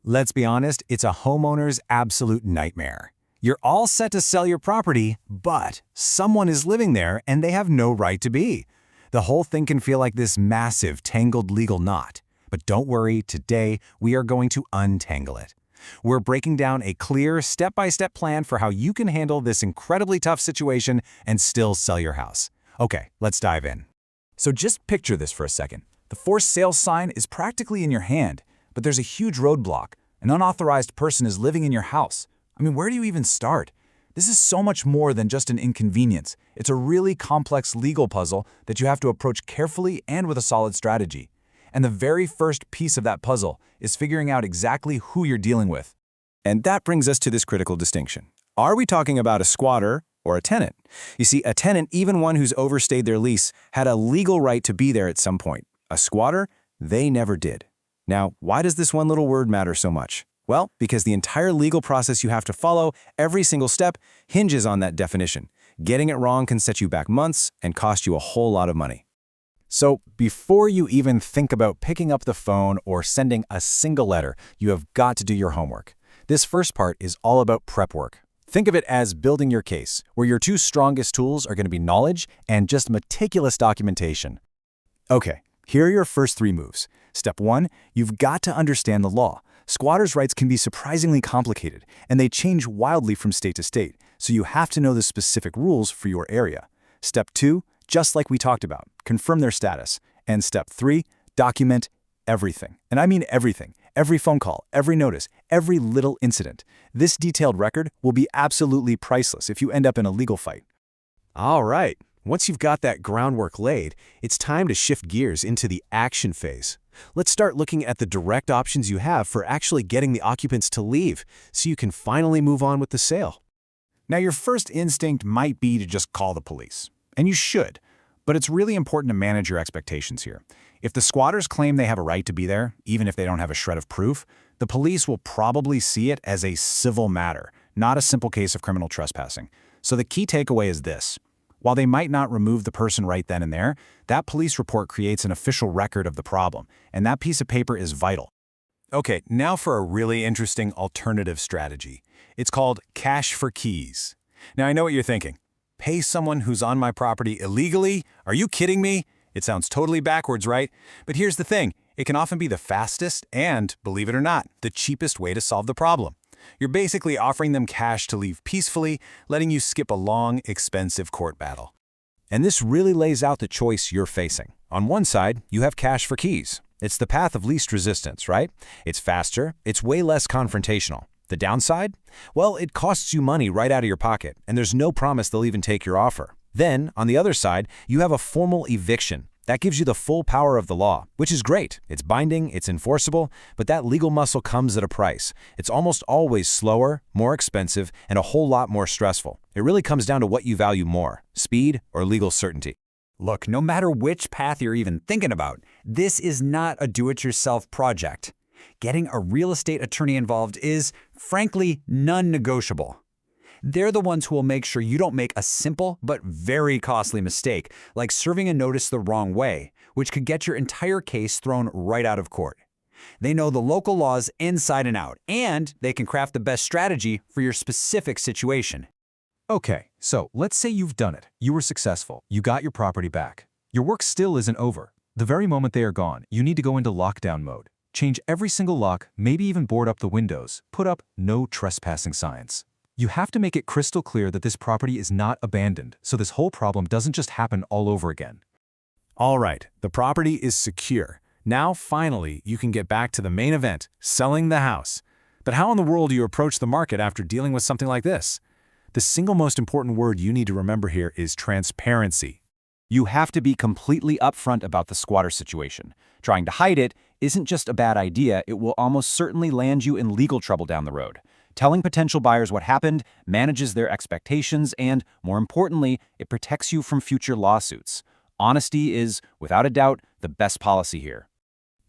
Let's be honest, it's a homeowner's absolute nightmare. You're all set to sell your property, but someone is living there and they have no right to be. The whole thing can feel like this massive, tangled legal knot. But don't worry, today we are going to untangle it. We're breaking down a clear, step-by-step plan for how you can handle this incredibly tough situation and still sell your house. Okay, let's dive in. So just picture this for a second. The for sale sign is practically in your hand, but there's a huge roadblock. An unauthorized person is living in your house. I mean, where do you even start? This is so much more than just an inconvenience. It's a really complex legal puzzle that you have to approach carefully and with a solid strategy. And the very first piece of that puzzle is figuring out exactly who you're dealing with. And that brings us to this critical distinction. Are we talking about a squatter or a tenant? You see, a tenant, even one who's overstayed their lease, had a legal right to be there at some point. A squatter, they never did. Now, why does this one little word matter so much? Well, because the entire legal process you have to follow, every single step, hinges on that definition. Getting it wrong can set you back months and cost you a whole lot of money. So, before you even think about picking up the phone or sending a single letter, you have got to do your homework. This first part is all about prep work. Think of it as building your case, where your two strongest tools are going to be knowledge and just meticulous documentation. Okay, here are your first 3 moves. Step 1, you've got to understand the law. Squatters' rights can be surprisingly complicated, and they change wildly from state to state, so you have to know the specific rules for your area. Step 2, just like we talked about, confirm their status. And step 3, document everything. And I mean everything. Every phone call, every notice, every little incident. This detailed record will be absolutely priceless if you end up in a legal fight. All right, once you've got that groundwork laid, it's time to shift gears into the action phase. Let's start looking at the direct options you have for actually getting the occupants to leave, so you can finally move on with the sale. Now, your first instinct might be to just call the police. And you should, but it's really important to manage your expectations here. If the squatters claim they have a right to be there, even if they don't have a shred of proof, the police will probably see it as a civil matter, not a simple case of criminal trespassing. So the key takeaway is this. While they might not remove the person right then and there, that police report creates an official record of the problem, and that piece of paper is vital. Okay, now for a really interesting alternative strategy. It's called cash for keys. Now, I know what you're thinking. Pay someone who's on my property illegally? Are you kidding me? It sounds totally backwards, right? But here's the thing. It can often be the fastest and, believe it or not, the cheapest way to solve the problem. You're basically offering them cash to leave peacefully, letting you skip a long, expensive court battle. And this really lays out the choice you're facing. On one side, you have cash for keys. It's the path of least resistance, right? It's faster, it's way less confrontational. The downside? Well, it costs you money right out of your pocket, and there's no promise they'll even take your offer. Then, on the other side, you have a formal eviction. That gives you the full power of the law, which is great. It's binding, it's enforceable, but that legal muscle comes at a price. It's almost always slower, more expensive, and a whole lot more stressful. It really comes down to what you value more, speed or legal certainty. Look, no matter which path you're even thinking about, this is not a do-it-yourself project. Getting a real estate attorney involved is, frankly, non-negotiable. They're the ones who will make sure you don't make a simple but very costly mistake, like serving a notice the wrong way, which could get your entire case thrown right out of court. They know the local laws inside and out, and they can craft the best strategy for your specific situation. Okay, so let's say you've done it. You were successful. You got your property back. Your work still isn't over. The very moment they are gone, you need to go into lockdown mode. Change every single lock, maybe even board up the windows. Put up no trespassing signs. You have to make it crystal clear that this property is not abandoned, so this whole problem doesn't just happen all over again. All right, the property is secure. Now, finally, you can get back to the main event, selling the house. But how in the world do you approach the market after dealing with something like this? The single most important word you need to remember here is transparency. You have to be completely upfront about the squatter situation. Trying to hide it isn't just a bad idea, it will almost certainly land you in legal trouble down the road. Telling potential buyers what happened manages their expectations and, more importantly, it protects you from future lawsuits. Honesty is, without a doubt, the best policy here.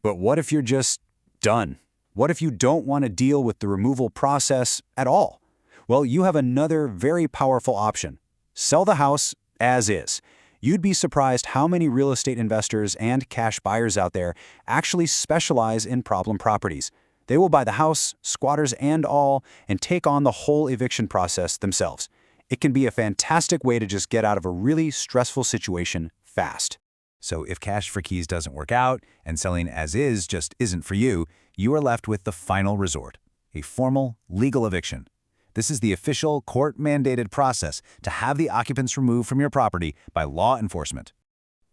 But what if you're just done? What if you don't want to deal with the removal process at all? Well, you have another very powerful option. Sell the house as is. You'd be surprised how many real estate investors and cash buyers out there actually specialize in problem properties. They will buy the house, squatters and all, and take on the whole eviction process themselves. It can be a fantastic way to just get out of a really stressful situation fast. So if cash for keys doesn't work out and selling as is just isn't for you, you are left with the final resort, a formal, legal eviction. This is the official, court-mandated process to have the occupants removed from your property by law enforcement.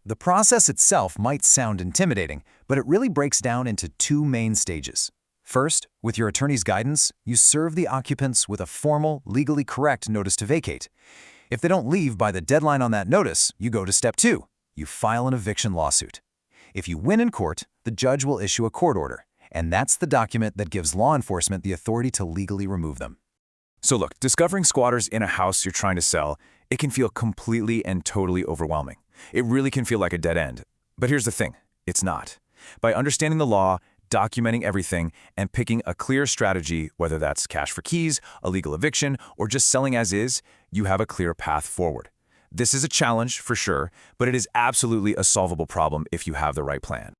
The process itself might sound intimidating, but it really breaks down into two main stages. First, with your attorney's guidance, you serve the occupants with a formal, legally correct notice to vacate. If they don't leave by the deadline on that notice, you go to step 2. You file an eviction lawsuit. If you win in court, the judge will issue a court order, and that's the document that gives law enforcement the authority to legally remove them. So look, discovering squatters in a house you're trying to sell, it can feel completely and totally overwhelming. It really can feel like a dead end. But here's the thing, it's not. By understanding the law, documenting everything, and picking a clear strategy, whether that's cash for keys, a legal eviction, or just selling as is, you have a clear path forward. This is a challenge, for sure, but it is absolutely a solvable problem if you have the right plan.